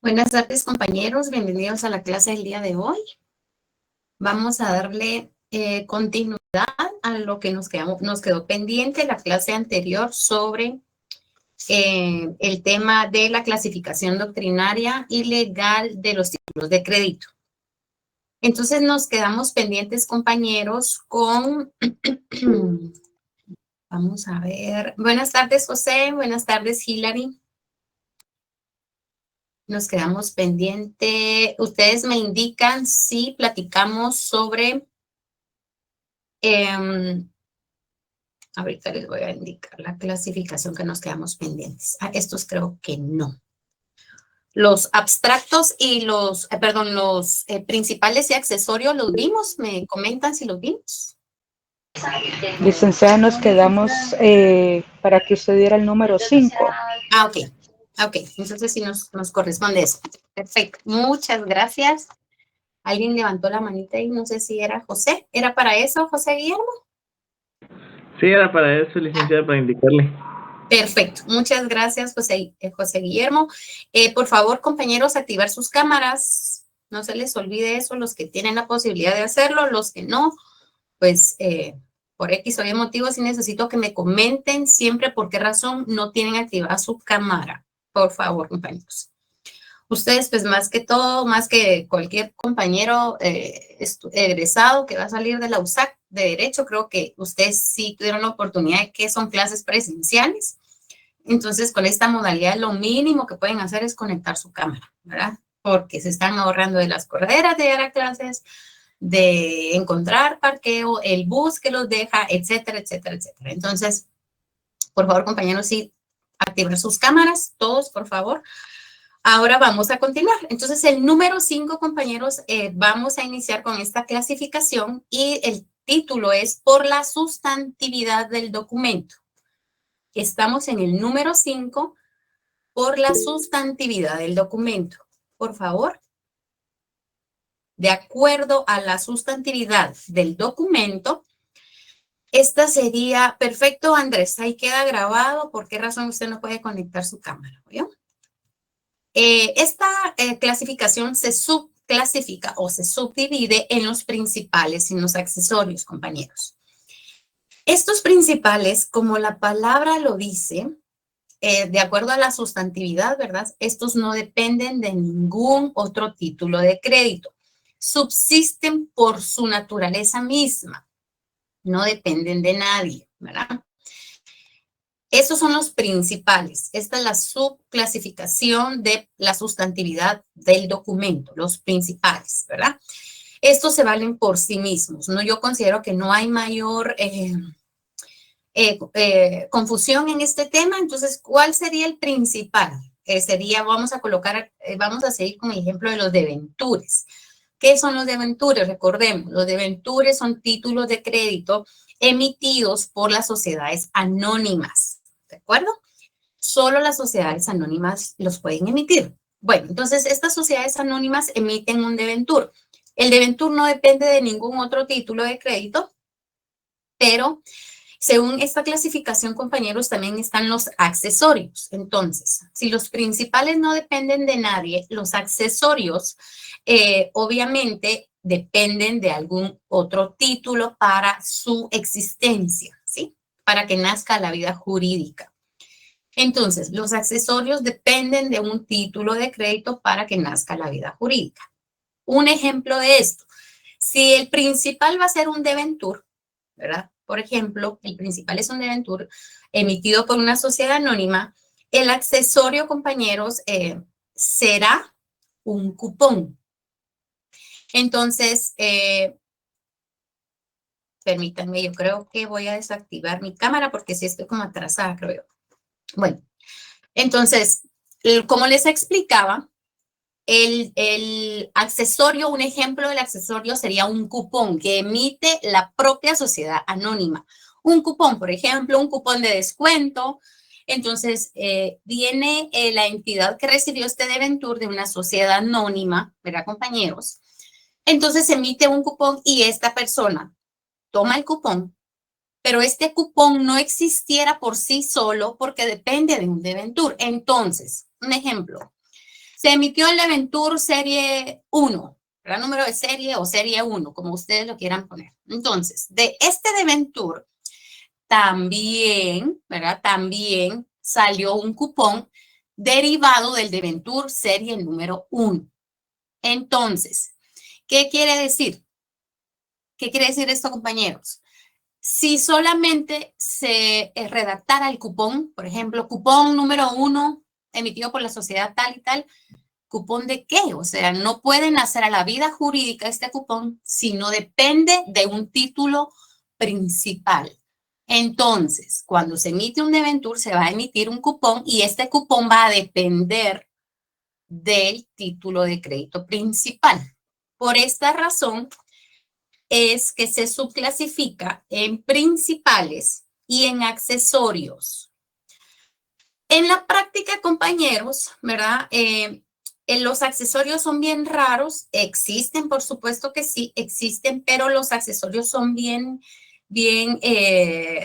Buenas tardes, compañeros. Bienvenidos a la clase del día de hoy. Vamos a darle continuidad a lo que nos quedó pendiente la clase anterior sobre el tema de la clasificación doctrinaria y legal de los títulos de crédito. Entonces nos quedamos pendientes, compañeros, con... Vamos a ver. Buenas tardes, José. Buenas tardes, Hilary. Nos quedamos pendiente. Ustedes me indican si platicamos sobre... ahorita les voy a indicar la clasificación que nos quedamos pendientes. Estos creo que no. Los abstractos y los principales y accesorios, ¿los vimos? ¿Me comentan si los vimos? Licenciada, nos quedamos para que usted diera el número 5. Ok. Ok, entonces sí nos corresponde eso. Perfecto. Muchas gracias. Alguien levantó la manita y no sé si era José. ¿Era para eso, José Guillermo? Sí, era para eso, licenciada, para indicarle. Perfecto. Muchas gracias, José Guillermo. Por favor, compañeros, activar sus cámaras. No se les olvide eso, los que tienen la posibilidad de hacerlo, los que no, pues por X o Y motivo sí necesito que me comenten siempre por qué razón no tienen activada su cámara. Por favor, compañeros. Ustedes, pues más que todo, más que cualquier compañero egresado que va a salir de la USAC de Derecho, creo que ustedes sí tuvieron la oportunidad de que son clases presenciales. Entonces, con esta modalidad, lo mínimo que pueden hacer es conectar su cámara, ¿verdad? Porque se están ahorrando de las correras de ir a clases, de encontrar parqueo, el bus que los deja, etcétera, etcétera, etcétera. Entonces, por favor, compañeros, sí, activar sus cámaras, todos, por favor. Ahora vamos a continuar. Entonces, el número 5, compañeros, vamos a iniciar con esta clasificación y el título es por la sustantividad del documento. Estamos en el número 5, por la sustantividad del documento. Por favor, de acuerdo a la sustantividad del documento, esta sería, perfecto, Andrés, ahí queda grabado. ¿Por qué razón usted no puede conectar su cámara? ¿Vio? Esta clasificación se subclasifica o se subdivide en los principales y en los accesorios, compañeros. Estos principales, como la palabra lo dice, de acuerdo a la sustantividad, ¿verdad? Estos no dependen de ningún otro título de crédito. Subsisten por su naturaleza misma. No dependen de nadie, ¿verdad? Esos son los principales. Esta es la subclasificación de la sustantividad del documento, los principales, ¿verdad? Estos se valen por sí mismos, ¿no? Yo considero que no hay mayor confusión en este tema. Entonces, ¿cuál sería el principal? Vamos a seguir con el ejemplo de los debentures. ¿Qué son los debentures? Recordemos, los debentures son títulos de crédito emitidos por las sociedades anónimas, ¿de acuerdo? Solo las sociedades anónimas los pueden emitir. Bueno, entonces estas sociedades anónimas emiten un debenture. El debenture no depende de ningún otro título de crédito, pero según esta clasificación, compañeros, también están los accesorios. Entonces, si los principales no dependen de nadie, los accesorios obviamente dependen de algún otro título para su existencia, ¿sí? Para que nazca la vida jurídica. Entonces, los accesorios dependen de un título de crédito para que nazca la vida jurídica. Un ejemplo de esto, si el principal va a ser un debenture, ¿verdad? Por ejemplo, el principal es un debenture emitido por una sociedad anónima, el accesorio, compañeros, será un cupón. Entonces, permítanme, yo creo que voy a desactivar mi cámara porque sí estoy como atrasada, creo yo. Bueno, entonces, como les explicaba, el accesorio, un ejemplo del accesorio sería un cupón que emite la propia sociedad anónima. Un cupón, por ejemplo, un cupón de descuento. Entonces, viene la entidad que recibió este debenture de una sociedad anónima, ¿verdad, compañeros? Entonces, emite un cupón y esta persona toma el cupón, pero este cupón no existiera por sí solo porque depende de un debenture. Entonces, un ejemplo. Se emitió el Debentur serie 1, el número de serie o serie 1, como ustedes lo quieran poner. Entonces, de este Debentur también, ¿verdad? También salió un cupón derivado del Debentur serie número 1. Entonces, ¿qué quiere decir? ¿Qué quiere decir esto, compañeros? Si solamente se redactara el cupón, por ejemplo, cupón número 1 emitido por la sociedad tal y tal, ¿cupón de qué? O sea, no pueden hacer a la vida jurídica este cupón si no depende de un título principal. Entonces, cuando se emite un debentur, se va a emitir un cupón y este cupón va a depender del título de crédito principal. Por esta razón es que se subclasifica en principales y en accesorios. En la práctica, compañeros, ¿verdad? Los accesorios son bien raros, existen, por supuesto que sí, existen, pero los accesorios son bien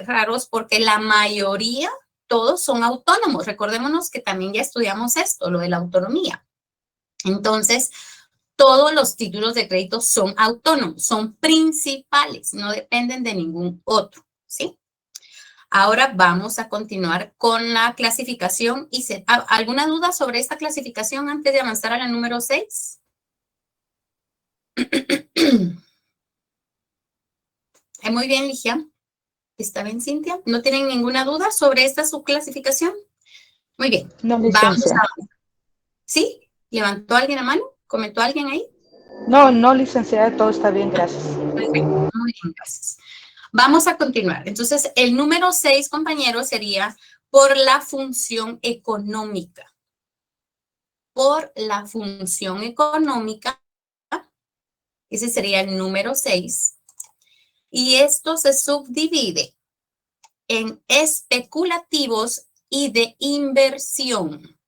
raros porque la mayoría, todos son autónomos. Recordémonos que también ya estudiamos esto, lo de la autonomía. Entonces, todos los títulos de crédito son autónomos, son principales, no dependen de ningún otro, ¿sí? Ahora vamos a continuar con la clasificación. ¿Alguna duda sobre esta clasificación antes de avanzar a la número 6? Muy bien, Ligia. ¿Está bien, Cintia? ¿No tienen ninguna duda sobre esta subclasificación? Muy bien. No, Vamos licenciada. ¿Sí? ¿Levantó alguien la mano? ¿Comentó alguien ahí? No, licenciada, todo está bien, gracias. Muy bien, gracias. Vamos a continuar. Entonces, el número 6, compañeros, sería por la función económica. Por la función económica, ese sería el número 6. Y esto se subdivide en especulativos y de inversión.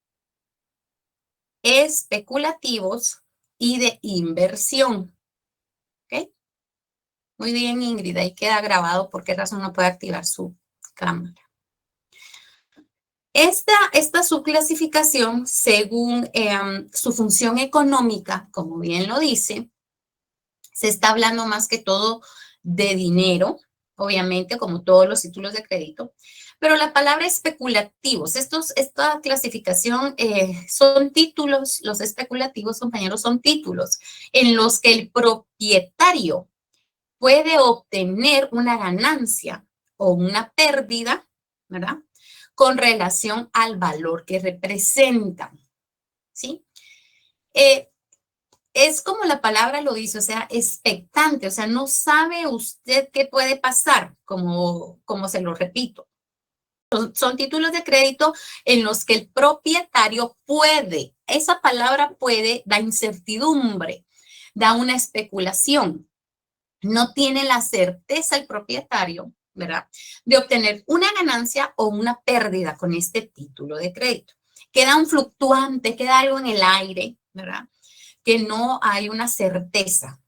Especulativos y de inversión. ¿Ok? Muy bien, Ingrid, ahí queda grabado por qué razón no puede activar su cámara. Esta subclasificación, según su función económica, como bien lo dice, se está hablando más que todo de dinero, obviamente, como todos los títulos de crédito, pero la palabra especulativos, esta clasificación son títulos, los especulativos, compañeros, son títulos en los que el propietario puede obtener una ganancia o una pérdida, ¿verdad? Con relación al valor que representan, ¿sí? Es como la palabra lo dice, o sea, expectante, o sea, no sabe usted qué puede pasar, como se lo repito. Son títulos de crédito en los que el propietario puede, esa palabra puede, da incertidumbre, da una especulación. No tiene la certeza el propietario, ¿verdad?, de obtener una ganancia o una pérdida con este título de crédito. Queda un fluctuante, queda algo en el aire, ¿verdad?, que no hay una certeza.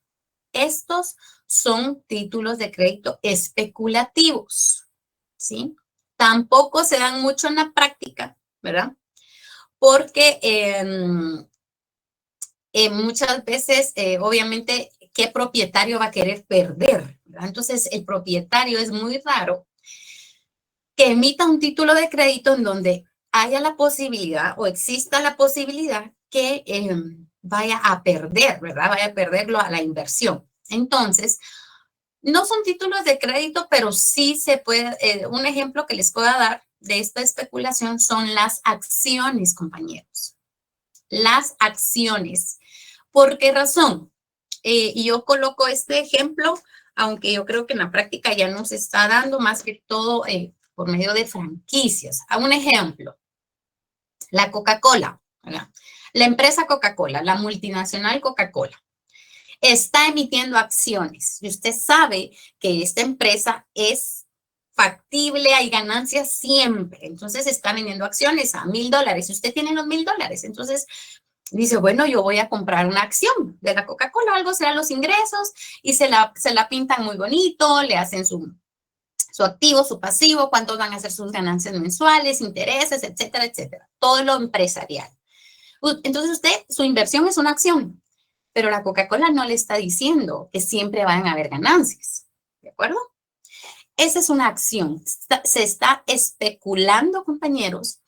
Estos son títulos de crédito especulativos, ¿sí? Tampoco se dan mucho en la práctica, ¿verdad? Porque muchas veces, obviamente, ¿qué propietario va a querer perder? ¿Verdad? Entonces, el propietario es muy raro que emita un título de crédito en donde haya la posibilidad o exista la posibilidad que vaya a perder, ¿verdad? Vaya a perderlo a la inversión. Entonces, no son títulos de crédito, pero sí se puede, un ejemplo que les pueda dar de esta especulación son las acciones, compañeros. Las acciones. ¿Por qué razón? Y yo coloco este ejemplo, aunque yo creo que en la práctica ya no se está dando más que todo por medio de franquicias. A un ejemplo, la Coca-Cola, ¿verdad? La empresa Coca-Cola, la multinacional Coca-Cola, está emitiendo acciones y usted sabe que esta empresa es factible, hay ganancias siempre. Entonces está vendiendo acciones a $1,000 y usted tiene los $1,000. Entonces dice, bueno, yo voy a comprar una acción de la Coca-Cola, algo serán los ingresos y se la pintan muy bonito, le hacen su activo, su pasivo, cuántos van a ser sus ganancias mensuales, intereses, etcétera, etcétera. Todo lo empresarial. Entonces usted, su inversión es una acción, pero la Coca-Cola no le está diciendo que siempre van a haber ganancias, ¿de acuerdo? Esa es una acción. Se está especulando, compañeros,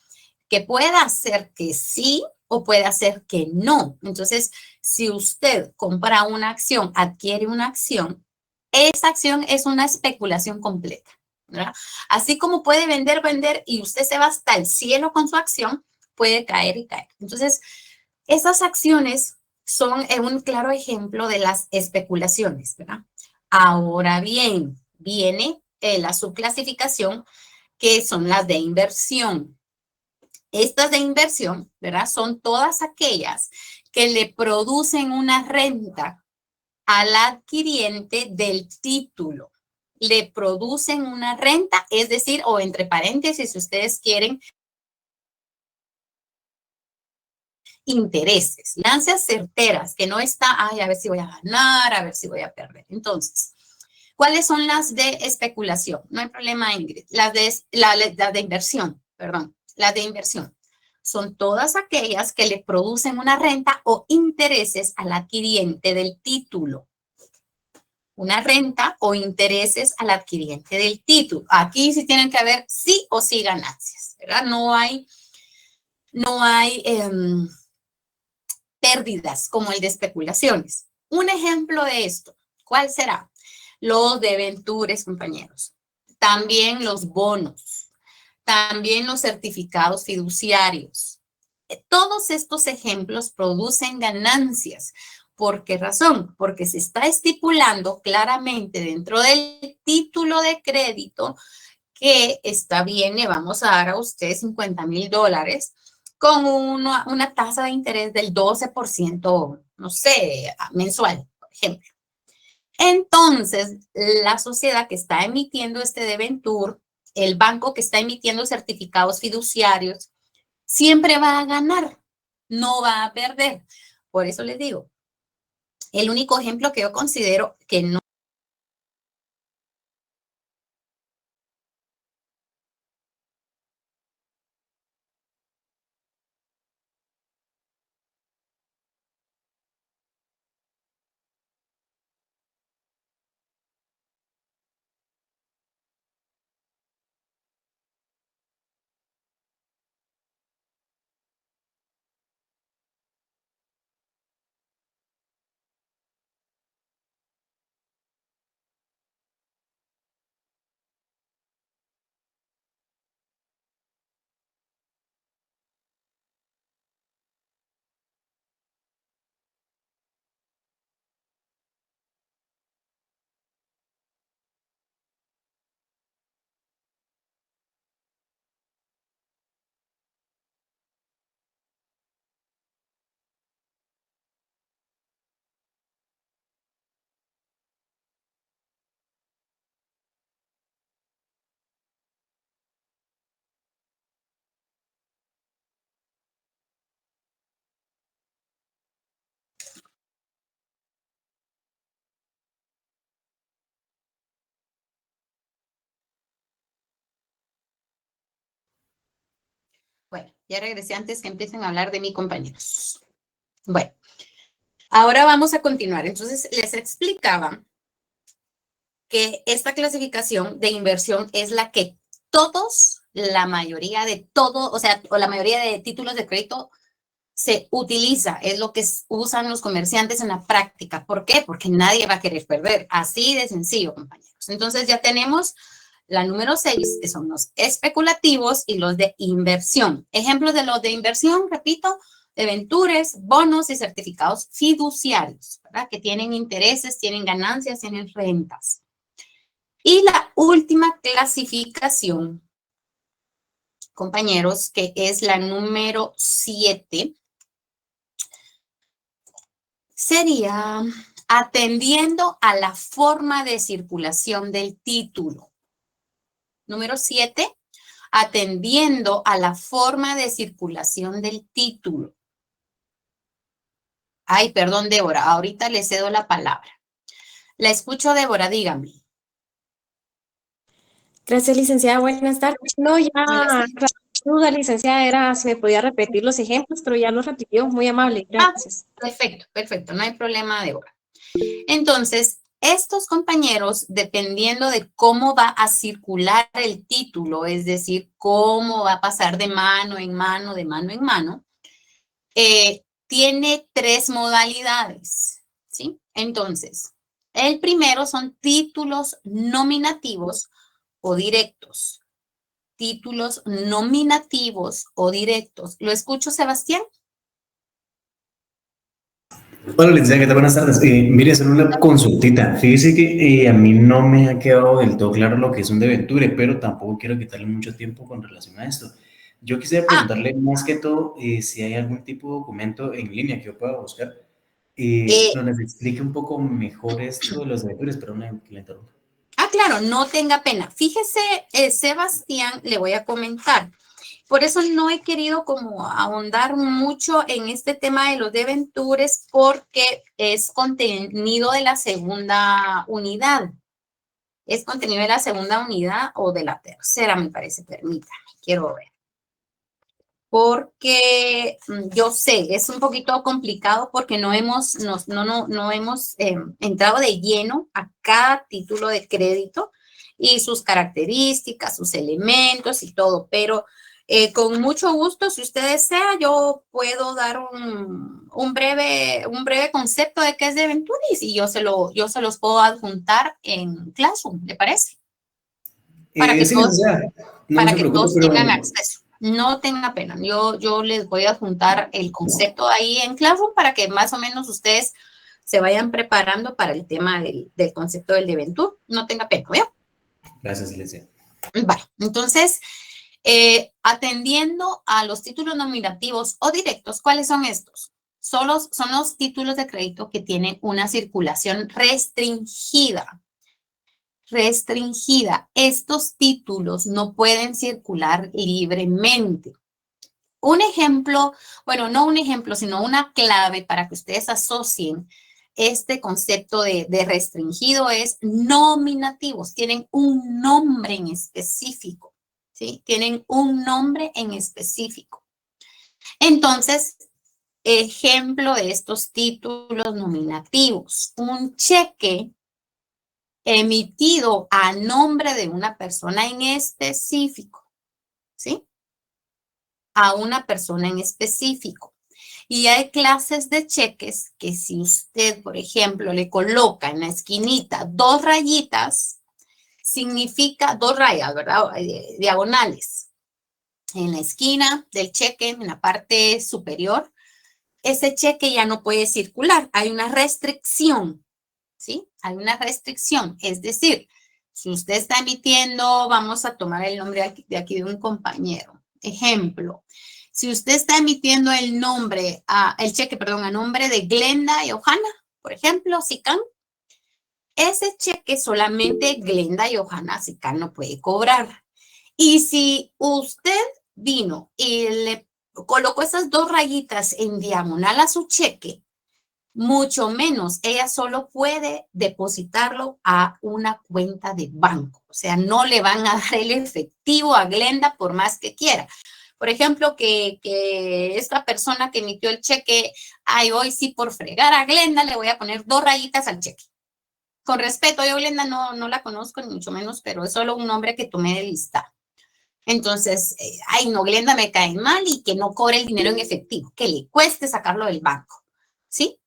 que pueda hacer que sí o puede hacer que no. Entonces, si usted compra una acción, adquiere una acción, esa acción es una especulación completa, ¿verdad? Así como puede vender y usted se va hasta el cielo con su acción, puede caer y caer. Entonces, esas acciones son un claro ejemplo de las especulaciones, ¿verdad? Ahora bien, viene la subclasificación, que son las de inversión. Estas de inversión, ¿verdad? Son todas aquellas que le producen una renta al adquiriente del título. Le producen una renta, es decir, o entre paréntesis, si ustedes quieren, intereses, ganancias certeras, que no está, ay, a ver si voy a ganar, a ver si voy a perder. Entonces, ¿cuáles son las de especulación? No hay problema, Ingrid. Las de inversión, perdón, las de inversión. Son todas aquellas que le producen una renta o intereses al adquiriente del título. Una renta o intereses al adquiriente del título. Aquí sí tienen que haber sí o sí ganancias, ¿verdad? No hay pérdidas como el de especulaciones. Un ejemplo de esto, ¿cuál será? Los debentures, compañeros. También los bonos. También los certificados fiduciarios. Todos estos ejemplos producen ganancias. ¿Por qué razón? Porque se está estipulando claramente dentro del título de crédito que está bien, le vamos a dar a usted $50,000 con una tasa de interés del 12%, no sé, mensual, por ejemplo. Entonces, la sociedad que está emitiendo este debenture, el banco que está emitiendo certificados fiduciarios, siempre va a ganar, no va a perder. Por eso les digo, el único ejemplo que yo considero que no. Bueno, ya regresé antes que empiecen a hablar de mis compañeros. Bueno, ahora vamos a continuar. Entonces, les explicaba que esta clasificación de inversión es la que todos, la mayoría de todo, o sea, o la mayoría de títulos de crédito se utiliza, es lo que usan los comerciantes en la práctica. ¿Por qué? Porque nadie va a querer perder. Así de sencillo, compañeros. Entonces ya tenemos la número 6, que son los especulativos y los de inversión. Ejemplos de los de inversión, repito, debentures, bonos y certificados fiduciarios, ¿verdad? Que tienen intereses, tienen ganancias, tienen rentas. Y la última clasificación, compañeros, que es la número 7, sería atendiendo a la forma de circulación del título. Número 7, atendiendo a la forma de circulación del título. Ay, perdón, Débora, ahorita le cedo la palabra. La escucho, Débora, dígame. Gracias, licenciada. Buenas tardes. No, ya, Ahora sí. duda, licenciada, era si me podía repetir los ejemplos, pero ya los repitió. Muy amable, gracias. Perfecto, perfecto, no hay problema de hora. Entonces, estos compañeros, dependiendo de cómo va a circular el título, es decir, cómo va a pasar de mano en mano, de mano en mano, tiene tres modalidades, ¿sí? Entonces, el primero son títulos nominativos o directos. Títulos nominativos o directos. ¿Lo escucho, Sebastián? Hola, licenciada, ¿qué tal? Buenas tardes. Mire, hacer una consultita. Fíjese que a mí no me ha quedado del todo claro lo que es un debenture, pero tampoco quiero quitarle mucho tiempo con relación a esto. Yo quisiera preguntarle más que todo si hay algún tipo de documento en línea que yo pueda buscar donde se explique un poco mejor esto de los debentures, pero no que la interrumpa. Claro, no tenga pena. Fíjese, Sebastián, le voy a comentar. Por eso no he querido como ahondar mucho en este tema de los debentures porque es contenido de la segunda unidad. Es contenido de la segunda unidad o de la tercera, me parece. Permítame, quiero ver. Porque yo sé, es un poquito complicado porque no hemos entrado de lleno a cada título de crédito y sus características, sus elementos y todo, pero con mucho gusto, si usted desea, yo puedo dar un breve concepto de qué es Debenturis y yo se los puedo adjuntar en Classroom, ¿le parece? Para que Sí, todos, licenciada, no para se que preocupe, todos pero tengan acceso. No tenga pena. Yo les voy a adjuntar el concepto ahí en Classroom para que más o menos ustedes se vayan preparando para el tema del concepto del debenture. No tenga pena, ¿veo? gracias, licenciada. Vale, entonces, atendiendo a los títulos nominativos o directos, ¿cuáles son estos? Son los títulos de crédito que tienen una circulación restringida. Estos títulos no pueden circular libremente. Un ejemplo, bueno, no un ejemplo, sino una clave para que ustedes asocien este concepto de restringido es nominativos. Tienen un nombre en específico, ¿sí? Tienen un nombre en específico. Entonces, ejemplo de estos títulos nominativos. Un cheque emitido a nombre de una persona en específico, ¿sí? A una persona en específico. Y hay clases de cheques que si usted, por ejemplo, le coloca en la esquinita dos rayitas, significa dos rayas, ¿verdad? Diagonales. En la esquina del cheque, en la parte superior, ese cheque ya no puede circular. Hay una restricción, ¿sí? Hay una restricción. Es decir, si usted está emitiendo, vamos a tomar el nombre de aquí de un compañero. Ejemplo, si usted está emitiendo el cheque, perdón, a nombre de Glenda y Johanna, por ejemplo, Sican, ese cheque solamente Glenda y Johanna Sican no puede cobrar. Y si usted vino y le colocó esas dos rayitas en diagonal a su cheque, mucho menos, ella solo puede depositarlo a una cuenta de banco. O sea, no le van a dar el efectivo a Glenda por más que quiera. Por ejemplo, que esta persona que emitió el cheque, ay, hoy sí por fregar a Glenda le voy a poner dos rayitas al cheque. Con respeto, yo Glenda no la conozco ni mucho menos, pero es solo un nombre que tomé de lista. Entonces, ay, no, Glenda me cae mal y que no cobre el dinero en efectivo, que le cueste sacarlo del banco, ¿sí?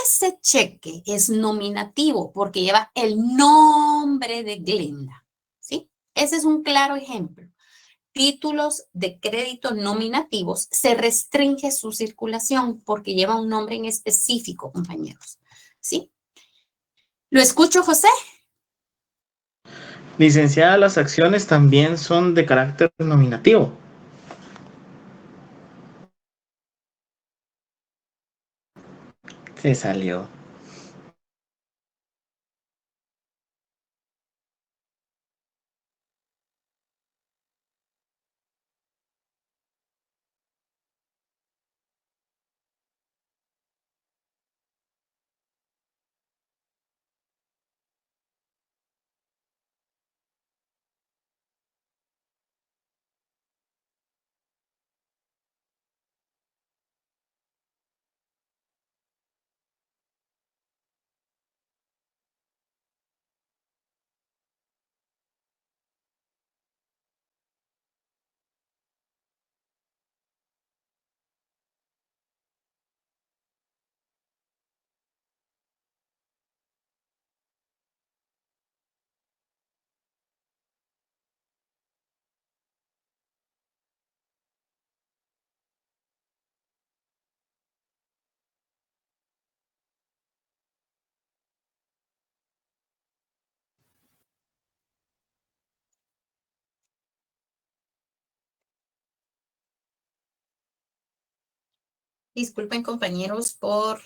Ese cheque es nominativo porque lleva el nombre de Glenda, ¿sí? Ese es un claro ejemplo. Títulos de crédito nominativos se restringe su circulación porque lleva un nombre en específico, compañeros, ¿sí? ¿Lo escucho, José? Licenciada, las acciones también son de carácter nominativo. Se salió. Disculpen, compañeros, por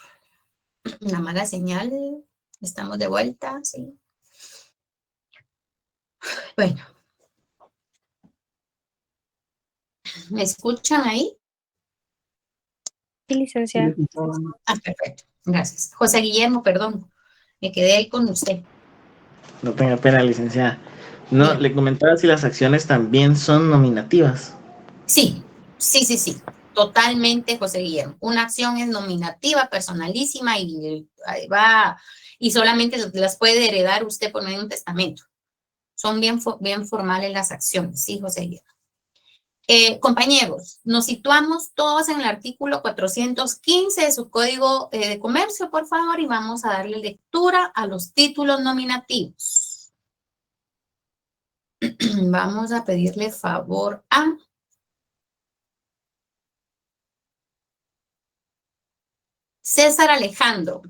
la mala señal. Estamos de vuelta, sí. Bueno. ¿Me escuchan ahí? Sí, licenciada. Ah, perfecto. Gracias. José Guillermo, perdón. Me quedé ahí con usted. No tenga pena, licenciada. No, Bien. le comentaba si las acciones también son nominativas. Sí. Totalmente, José Guillermo. Una acción es nominativa, personalísima y va, y solamente las puede heredar usted por medio de un testamento. Son bien formales las acciones, sí, José Guillermo. Compañeros, nos situamos todos en el artículo 415 de su Código de Comercio, por favor, y vamos a darle lectura a los títulos nominativos. Vamos a pedirle favor a César Alejandro.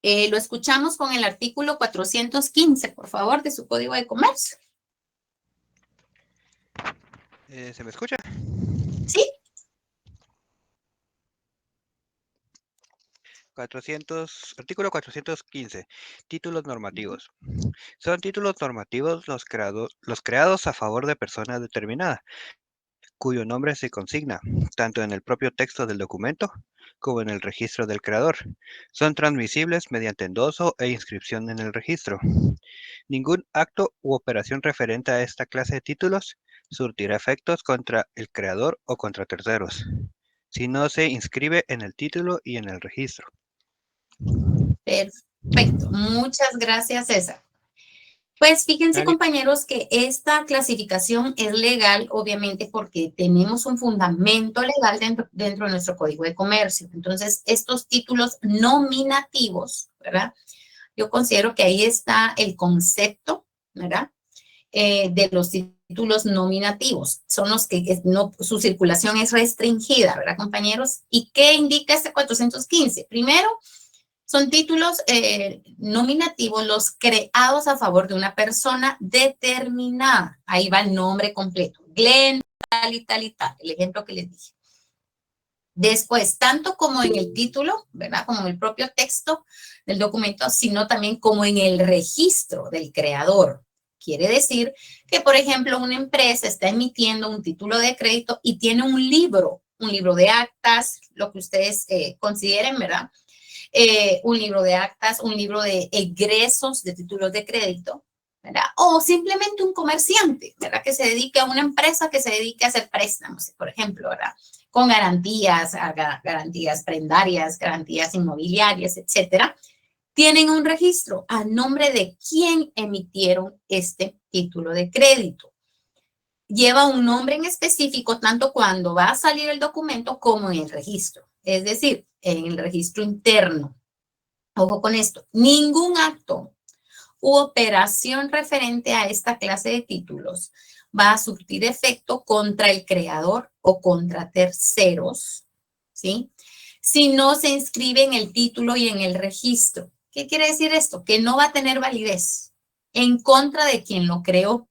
Lo escuchamos con el artículo 415, por favor, de su Código de Comercio. ¿Se me escucha? Sí. Artículo 415. Títulos normativos. Son títulos normativos los creados a favor de personas determinadas, cuyo nombre se consigna, tanto en el propio texto del documento como en el registro del creador. Son transmisibles mediante endoso e inscripción en el registro. Ningún acto u operación referente a esta clase de títulos surtirá efectos contra el creador o contra terceros, si no se inscribe en el título y en el registro. Perfecto. Muchas gracias, César. Pues fíjense, compañeros, que esta clasificación es legal, obviamente, porque tenemos un fundamento legal dentro de nuestro Código de Comercio. Entonces, estos títulos nominativos, ¿verdad? Yo considero que ahí está el concepto, ¿verdad? De los títulos nominativos. Son los que su circulación es restringida, ¿verdad, compañeros? ¿Y qué indica este 415? Primero, son títulos nominativos los creados a favor de una persona determinada. Ahí va el nombre completo. Glenn, tal y tal y tal. El ejemplo que les dije. Después, tanto como en el título, ¿verdad? Como en el propio texto del documento, sino también como en el registro del creador. Quiere decir que, por ejemplo, una empresa está emitiendo un título de crédito y tiene un libro de actas, lo que ustedes consideren, ¿verdad? Un libro de actas, un libro de egresos de títulos de crédito, ¿verdad? O simplemente un comerciante, ¿verdad? Que se dedique a una empresa que se dedique a hacer préstamos, por ejemplo, ¿verdad? Con garantías prendarias, garantías inmobiliarias, etcétera. Tienen un registro a nombre de quién emitieron este título de crédito. Lleva un nombre en específico tanto cuando va a salir el documento como en el registro. Es decir, en el registro interno. Ojo con esto. Ningún acto u operación referente a esta clase de títulos va a surtir efecto contra el creador o contra terceros, ¿sí? Si no se inscribe en el título y en el registro. ¿Qué quiere decir esto? Que no va a tener validez en contra de quien lo creó.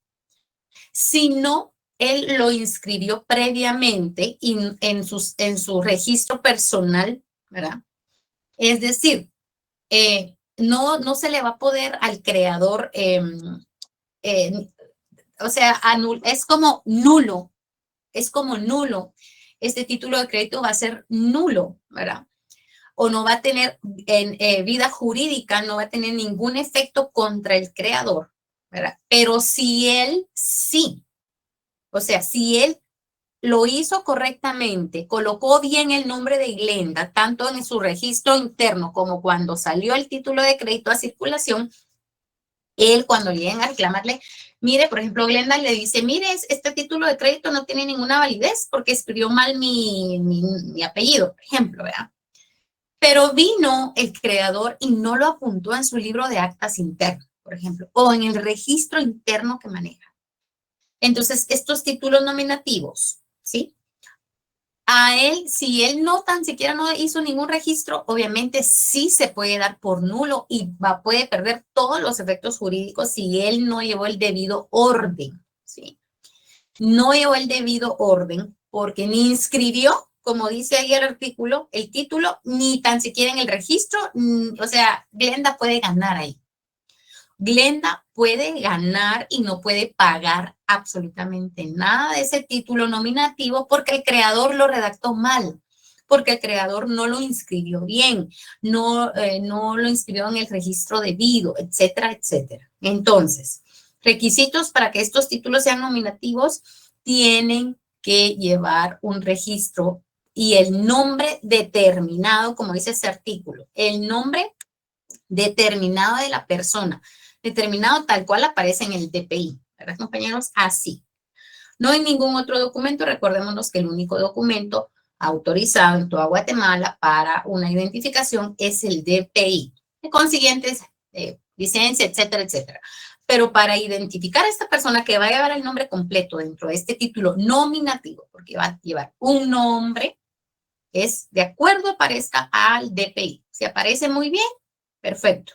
Si no, él lo inscribió previamente en su registro personal, ¿verdad? Es decir, no se le va a poder al creador, o sea, es como nulo, este título de crédito va a ser nulo, ¿verdad? O no va a tener en vida jurídica, no va a tener ningún efecto contra el creador, ¿verdad? Pero si él sí, o sea, si él lo hizo correctamente, colocó bien el nombre de Glenda, tanto en su registro interno como cuando salió el título de crédito a circulación, él cuando lleguen a reclamarle, mire, por ejemplo, Glenda le dice, mire, este título de crédito no tiene ninguna validez porque escribió mal mi apellido, por ejemplo, ¿verdad? Pero vino el creador y no lo apuntó en su libro de actas interno, por ejemplo, o en el registro interno que maneja. Entonces, estos títulos nominativos, ¿sí? A él, si él no tan siquiera no hizo ningún registro, obviamente sí se puede dar por nulo y puede perder todos los efectos jurídicos si él no llevó el debido orden, ¿sí? No llevó el debido orden porque ni inscribió como dice ahí el artículo, el título, ni tan siquiera en el registro, o sea, Glenda puede ganar ahí. Glenda puede ganar y no puede pagar absolutamente nada de ese título nominativo porque el creador lo redactó mal, porque el creador no lo inscribió bien, no lo inscribió en el registro debido, etcétera, etcétera. Entonces, requisitos para que estos títulos sean nominativos: tienen que llevar un registro y el nombre determinado, como dice ese artículo, el nombre determinado de la persona, determinado tal cual aparece en el DPI, ¿verdad, compañeros? Así. No hay ningún otro documento. Recordémonos que el único documento autorizado en toda Guatemala para una identificación es el DPI. De consiguientes, licencia, etcétera, etcétera. Pero para identificar a esta persona que va a llevar el nombre completo dentro de este título nominativo, porque va a llevar un nombre, es de acuerdo aparezca al DPI. Si aparece muy bien, perfecto.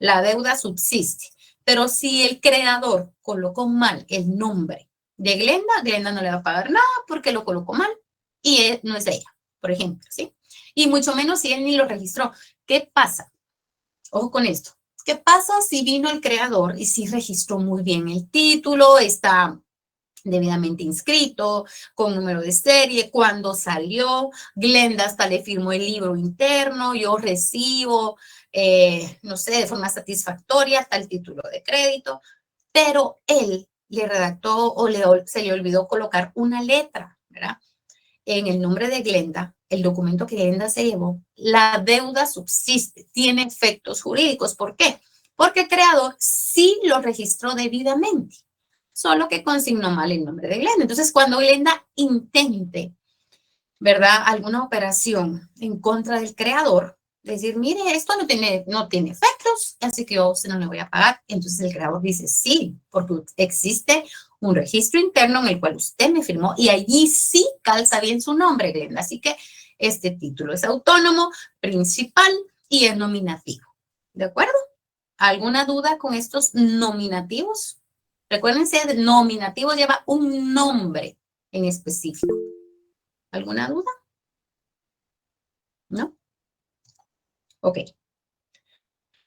La deuda subsiste. Pero si el creador colocó mal el nombre de Glenda, Glenda no le va a pagar nada porque lo colocó mal y él no es de ella, por ejemplo, ¿sí? Y mucho menos si él ni lo registró. ¿Qué pasa? Ojo con esto. ¿Qué pasa si vino el creador y sí registró muy bien el título, está debidamente inscrito, con número de serie, cuando salió, Glenda hasta le firmó el libro interno, yo recibo, no sé, de forma satisfactoria hasta el título de crédito, pero él le redactó o se le olvidó colocar una letra, ¿verdad? En el nombre de Glenda, el documento que Glenda se llevó, la deuda subsiste, tiene efectos jurídicos. ¿Por qué? Porque el creador sí lo registró debidamente, solo que consignó mal el nombre de Glenda. Entonces, cuando Glenda intente, ¿verdad?, alguna operación en contra del creador, decir, mire, esto no tiene efectos, así que yo a usted no le voy a pagar. Entonces el creador dice, sí, porque existe un registro interno en el cual usted me firmó y allí sí calza bien su nombre, Glenda. Así que este título es autónomo, principal y es nominativo. ¿De acuerdo? ¿Alguna duda con estos nominativos? Recuérdense, el nominativo lleva un nombre en específico. ¿Alguna duda? ¿No? Ok.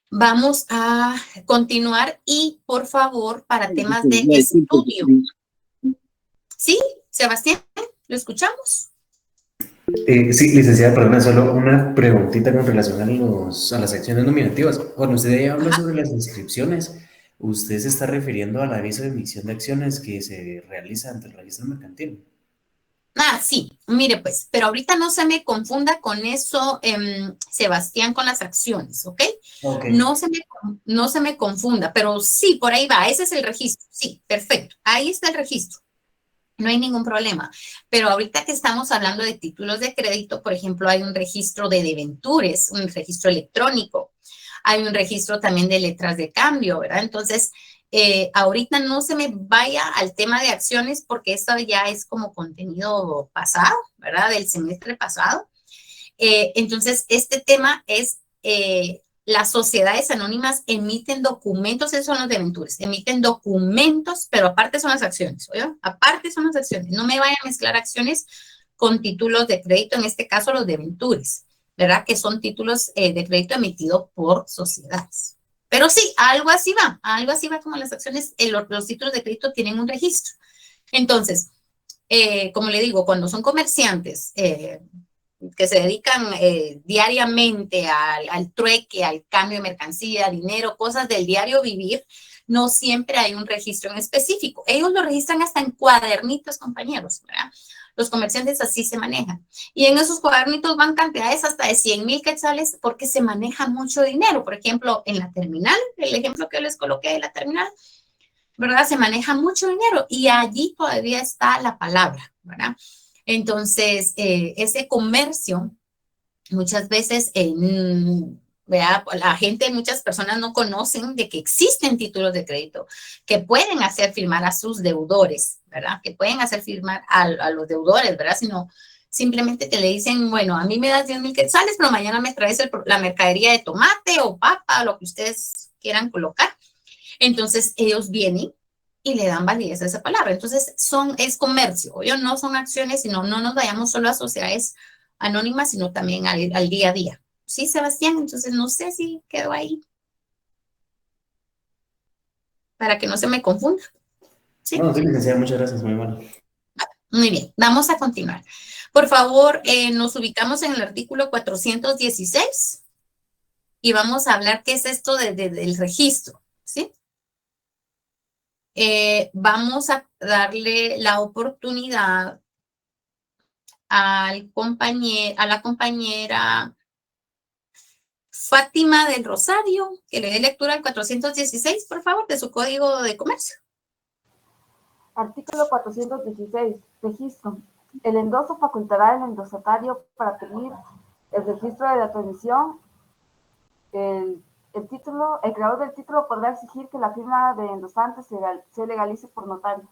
Vamos a continuar y, por favor, para temas de estudio. ¿Sí, Sebastián? ¿Lo escuchamos? Sí, licenciada, perdona, solo una preguntita con relación a las acciones nominativas. Cuando usted ahí habla sobre las inscripciones, ¿usted se está refiriendo al aviso de emisión de acciones que se realiza ante el registro mercantil? Ah, sí, mire pues, pero ahorita no se me confunda con eso, Sebastián, con las acciones, ¿ok? Okay. No se me confunda, pero sí, por ahí va, ese es el registro, sí, perfecto, ahí está el registro. No hay ningún problema. Pero ahorita que estamos hablando de títulos de crédito, por ejemplo, hay un registro de debentures, un registro electrónico. Hay un registro también de letras de cambio, ¿verdad? Entonces, ahorita no se me vaya al tema de acciones porque esto ya es como contenido pasado, ¿verdad? Del semestre pasado. Entonces, este tema es... las sociedades anónimas emiten documentos, esos son los debentures, emiten documentos, pero aparte son las acciones, ¿oye? Aparte son las acciones. No me vayan a mezclar acciones con títulos de crédito, en este caso los debentures, ¿verdad? Que son títulos de crédito emitidos por sociedades. Pero sí, algo así va como las acciones, los títulos de crédito tienen un registro. Entonces, como le digo, cuando son comerciantes, que se dedican diariamente al trueque, al cambio de mercancía, dinero, cosas del diario vivir, no siempre hay un registro en específico. Ellos lo registran hasta en cuadernitos, compañeros, ¿verdad? Los comerciantes así se manejan. Y en esos cuadernitos van cantidades hasta de 100,000 quetzales porque se maneja mucho dinero. Por ejemplo, en la terminal, el ejemplo que les coloqué de la terminal, ¿verdad? Se maneja mucho dinero y allí todavía está la palabra, ¿verdad? Entonces, ese comercio, muchas veces, la gente, muchas personas no conocen de que existen títulos de crédito que pueden hacer firmar a sus deudores, ¿verdad? Que pueden hacer firmar a los deudores, ¿verdad? Sino simplemente que le dicen, bueno, a mí me das 10,000 quetzales, pero mañana me traes la mercadería de tomate o papa, lo que ustedes quieran colocar. Entonces, ellos vienen y le dan validez a esa palabra. Entonces, es comercio, no son acciones, sino no nos vayamos solo a sociedades anónimas, sino también al día a día. Sí, Sebastián, entonces no sé si quedó ahí. Para que no se me confunda. ¿Sí? No, sí, licenciada, muchas gracias, muy bueno. Muy bien, vamos a continuar. Por favor, nos ubicamos en el artículo 416 y vamos a hablar qué es esto del registro, ¿sí? Vamos a darle la oportunidad a la compañera Fátima del Rosario, que le dé lectura al 416, por favor, de su Código de Comercio. Artículo 416. Registro. El endoso facultará al endosatario para pedir el registro de la transmisión. El creador del título podrá exigir que la firma de endosante se legalice por notario.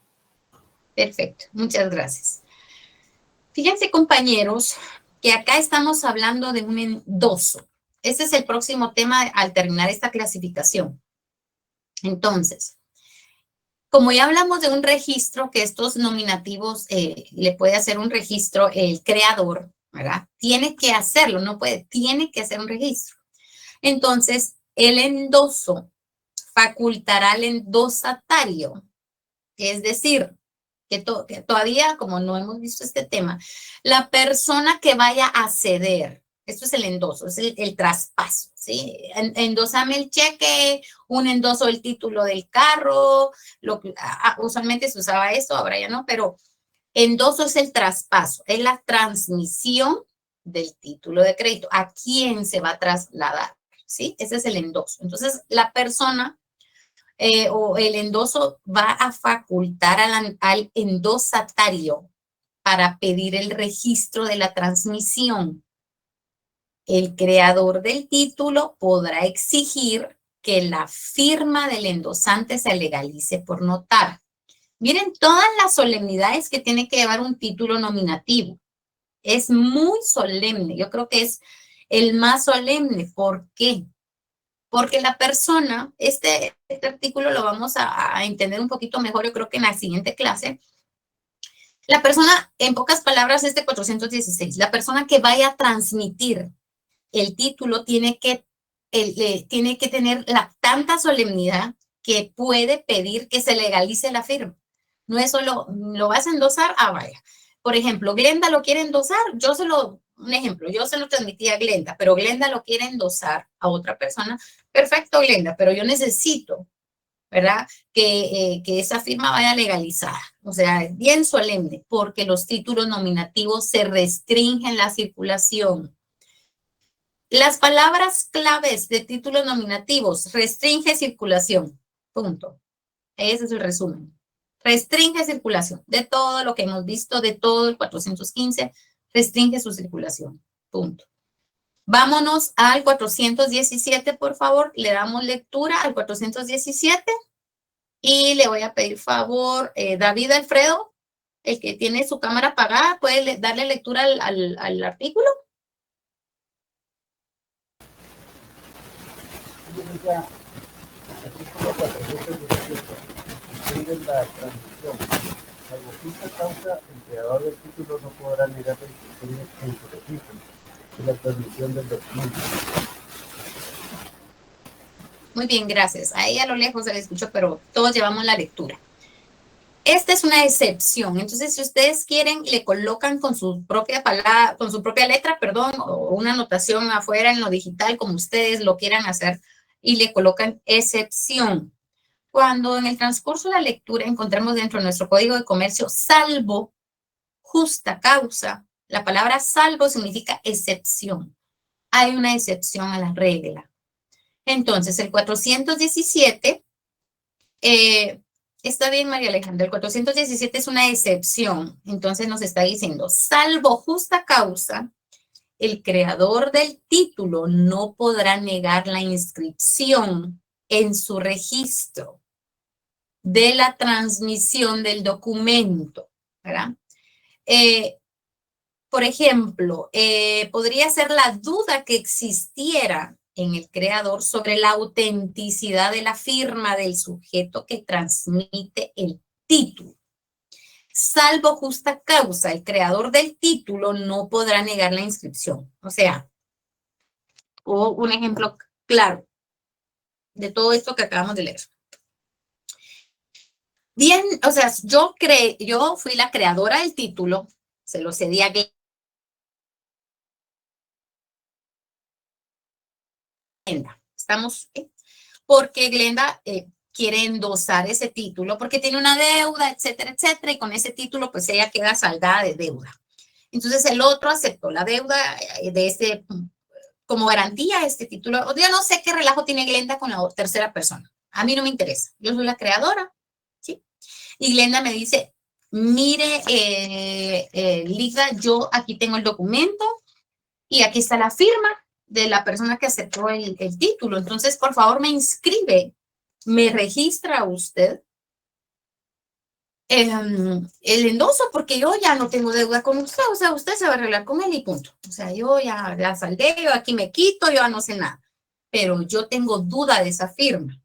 Perfecto, muchas gracias. Fíjense, compañeros, que acá estamos hablando de un endoso. Este es el próximo tema al terminar esta clasificación. Entonces, como ya hablamos de un registro, que estos nominativos le puede hacer un registro el creador, ¿verdad? Tiene que hacerlo, no puede, tiene que hacer un registro. Entonces, el endoso facultará al endosatario, es decir, que todavía, como no hemos visto este tema, la persona que vaya a ceder, esto es el endoso, es el traspaso, ¿sí? Endósame el cheque, un endoso del título del carro, usualmente se usaba esto, ahora ya no, pero endoso es el traspaso, es la transmisión del título de crédito, a quién se va a trasladar, ¿sí? Ese es el endoso. Entonces, la persona o el endoso va a facultar al endosatario para pedir el registro de la transmisión. El creador del título podrá exigir que la firma del endosante se legalice por notario. Miren todas las solemnidades que tiene que llevar un título nominativo. Es muy solemne. Yo creo que es el más solemne. ¿Por qué? Porque la persona, este artículo lo vamos a entender un poquito mejor, yo creo que en la siguiente clase. La persona, en pocas palabras, 416, la persona que vaya a transmitir el título tiene que tener tanta solemnidad que puede pedir que se legalice la firma. No es solo, ¿lo vas a endosar? Ah, vaya. Por ejemplo, Glenda lo quiere endosar, yo se lo transmití a Glenda, pero Glenda lo quiere endosar a otra persona. Perfecto, Glenda, pero yo necesito, ¿verdad? Que esa firma vaya legalizada. O sea, es bien solemne, porque los títulos nominativos se restringen la circulación. Las palabras claves de títulos nominativos: restringe circulación, punto. Ese es el resumen. Restringe circulación de todo lo que hemos visto, de todo el 415, restringe su circulación, punto. Vámonos al 417, por favor. Le damos lectura al 417 y le voy a pedir favor, David Alfredo, el que tiene su cámara apagada, ¿puede darle lectura al artículo? Artículo 417. Restringen la transmisión. Salvo justa causa, el creador del título no podrá negar restricciones en su registro y la transmisión del documento. Muy bien, gracias. Ahí a lo lejos se le escuchó, pero todos llevamos la lectura. Esta es una excepción. Entonces, si ustedes quieren, le colocan con su propia palabra, con su propia letra, perdón, o una anotación afuera en lo digital, como ustedes lo quieran hacer, y le colocan excepción. Cuando en el transcurso de la lectura encontremos dentro de nuestro Código de Comercio, salvo justa causa, la palabra salvo significa excepción. Hay una excepción a la regla. Entonces, el 417, está bien, María Alejandra, el 417 es una excepción. Entonces nos está diciendo, salvo justa causa, el creador del título no podrá negar la inscripción en su registro de la transmisión del documento, ¿verdad? Por ejemplo, podría ser la duda que existiera en el creador sobre la autenticidad de la firma del sujeto que transmite el título. Salvo justa causa, el creador del título no podrá negar la inscripción. O sea, o un ejemplo claro de todo esto que acabamos de leer. Bien, o sea, yo fui la creadora del título, se lo cedí a Glenda. ¿Estamos? Porque Glenda quiere endosar ese título porque tiene una deuda, etcétera, etcétera, y con ese título pues ella queda saldada de deuda. Entonces el otro aceptó la deuda de este, como garantía este título. Yo no sé qué relajo tiene Glenda con la tercera persona. A mí no me interesa. Yo soy la creadora, ¿sí? Y Glenda me dice, mire, Lisa, yo aquí tengo el documento y aquí está la firma de la persona que aceptó el título. Entonces, por favor, me inscribe, me registra usted el endoso, porque yo ya no tengo deuda con usted. O sea, usted se va a arreglar con él y punto. O sea, yo ya la saldé, yo aquí me quito, yo ya no sé nada. Pero yo tengo duda de esa firma,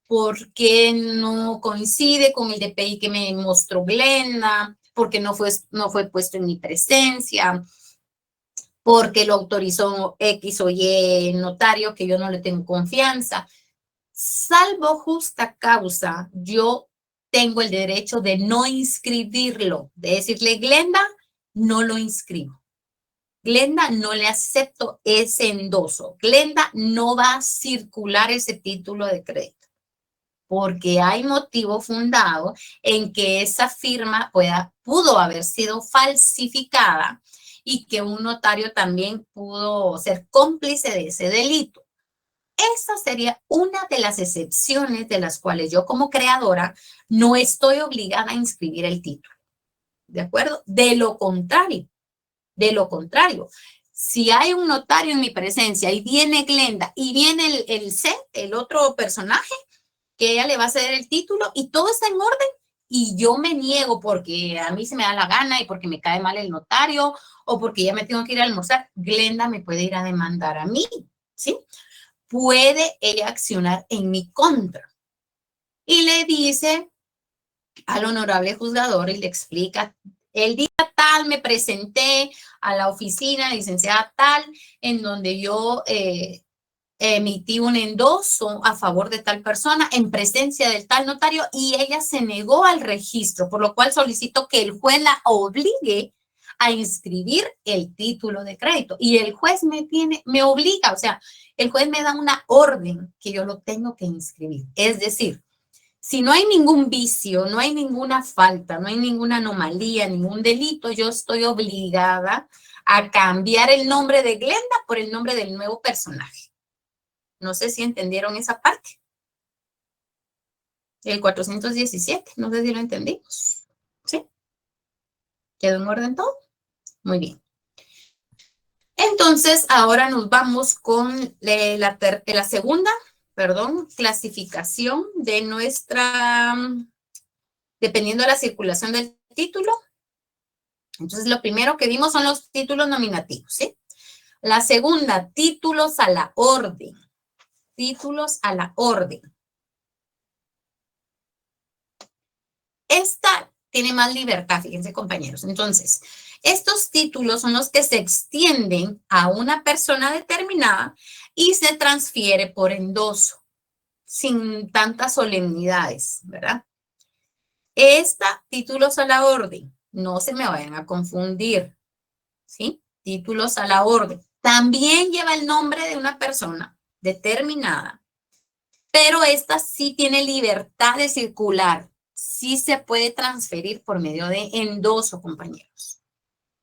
porque no coincide con el DPI que me mostró Glenda, porque no fue puesto en mi presencia, porque lo autorizó X o Y notario que yo no le tengo confianza. Salvo justa causa, yo tengo el derecho de no inscribirlo, de decirle, Glenda, no lo inscribo. Glenda, no le acepto ese endoso. Glenda, no va a circular ese título de crédito, porque hay motivo fundado en que esa firma pudo haber sido falsificada y que un notario también pudo ser cómplice de ese delito. Esa sería una de las excepciones de las cuales yo como creadora no estoy obligada a inscribir el título. ¿De acuerdo? De lo contrario, si hay un notario en mi presencia y viene Glenda y viene el otro personaje, que ella le va a ceder el título y todo está en orden y yo me niego porque a mí se me da la gana y porque me cae mal el notario o porque ya me tengo que ir a almorzar, Glenda me puede ir a demandar a mí, ¿sí? Puede ella accionar en mi contra. Y le dice al honorable juzgador y le explica, el día tal me presenté a la oficina, licenciada tal, en donde yo emití un endoso a favor de tal persona en presencia del tal notario y ella se negó al registro, por lo cual solicito que el juez la obligue a inscribir el título de crédito. Y el juez me obliga, o sea, el juez me da una orden que yo lo tengo que inscribir. Es decir, si no hay ningún vicio, no hay ninguna falta, no hay ninguna anomalía, ningún delito, yo estoy obligada a cambiar el nombre de Glenda por el nombre del nuevo personaje. No sé si entendieron esa parte. El 417, no sé si lo entendimos. ¿Sí? ¿Quedó en orden todo? Muy bien. Entonces, ahora nos vamos con la segunda, clasificación de nuestra, dependiendo de la circulación del título. Entonces, lo primero que vimos son los títulos nominativos, ¿sí? La segunda, títulos a la orden. Títulos a la orden. Esta tiene más libertad, fíjense compañeros. Entonces, estos títulos son los que se extienden a una persona determinada y se transfiere por endoso, sin tantas solemnidades, ¿verdad? Títulos a la orden, no se me vayan a confundir, ¿sí? Títulos a la orden. También lleva el nombre de una persona determinada, pero esta sí tiene libertad de circular. Sí se puede transferir por medio de endoso, compañeros.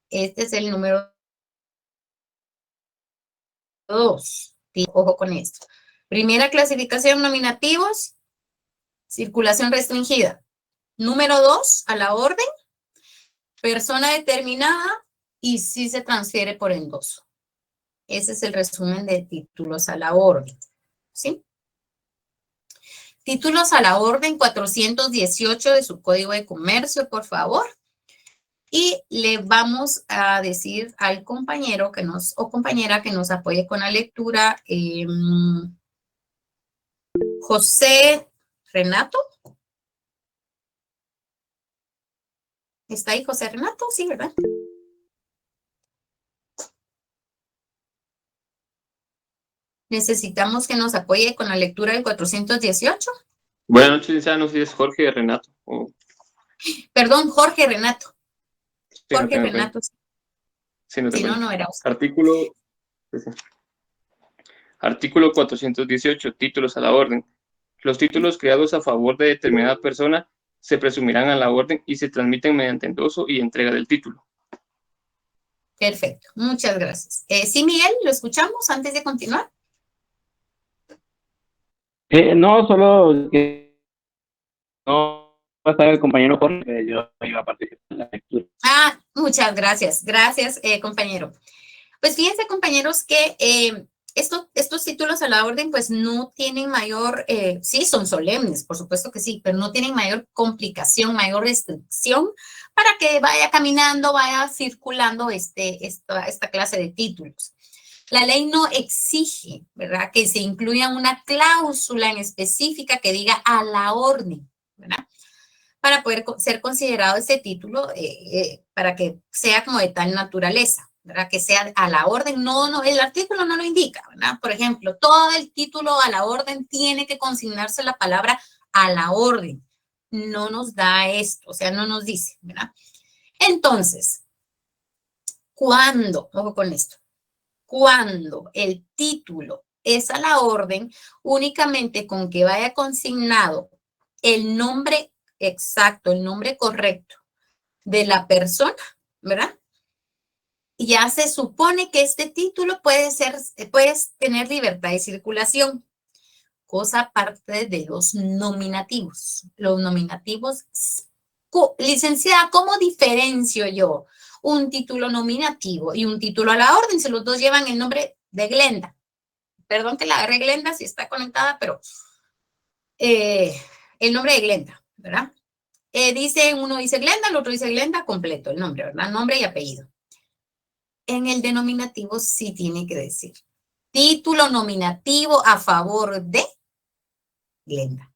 Este es el número 2. Ojo con esto. Primera clasificación, nominativos, circulación restringida. Número 2, a la orden, persona determinada y sí se transfiere por endoso. Ese es el resumen de títulos a la orden, ¿sí? Títulos a la orden 418 de su Código de Comercio, por favor. Y le vamos a decir al compañero o compañera que nos apoye con la lectura, José Renato. ¿Está ahí José Renato? Sí, ¿verdad? Necesitamos que nos apoye con la lectura del 418. Buenas noches, licenciada. No sé si es Jorge Renato. Perdón, Jorge Renato. Sí, Jorge no Renato. Sí, no Si no, no era usted. Artículo 418. Títulos a la orden. Los títulos creados a favor de determinada persona se presumirán a la orden y se transmiten mediante endoso y entrega del título. Perfecto, muchas gracias. Sí, Miguel, ¿lo escuchamos antes de continuar? No, solo que no va a estar el compañero Jorge, yo iba a participar en la lectura. Ah, muchas gracias. Gracias, compañero. Pues fíjense, compañeros, que estos títulos a la orden pues no tienen mayor, sí, son solemnes, por supuesto que sí, pero no tienen mayor complicación, mayor restricción para que vaya caminando, vaya circulando esta clase de títulos. La ley no exige, ¿verdad?, que se incluya una cláusula en específica que diga a la orden, ¿verdad?, para poder ser considerado ese título, para que sea como de tal naturaleza, ¿verdad?, que sea a la orden. No, el artículo no lo indica, ¿verdad? Por ejemplo, todo el título a la orden tiene que consignarse la palabra a la orden. No nos da esto, o sea, no nos dice, ¿verdad? Entonces, ojo con esto, cuando el título es a la orden, únicamente con que vaya consignado el nombre exacto, el nombre correcto de la persona, ¿verdad?, ya se supone que este título puede tener libertad de circulación, cosa aparte de los nominativos. Los nominativos, licenciada, ¿cómo diferencio yo un título nominativo y un título a la orden? Si los dos llevan el nombre de Glenda. Perdón que la agarre Glenda si está conectada, pero el nombre de Glenda, ¿verdad? Uno dice Glenda, el otro dice Glenda completo, el nombre, ¿verdad? Nombre y apellido. En el denominativo sí tiene que decir título nominativo a favor de Glenda.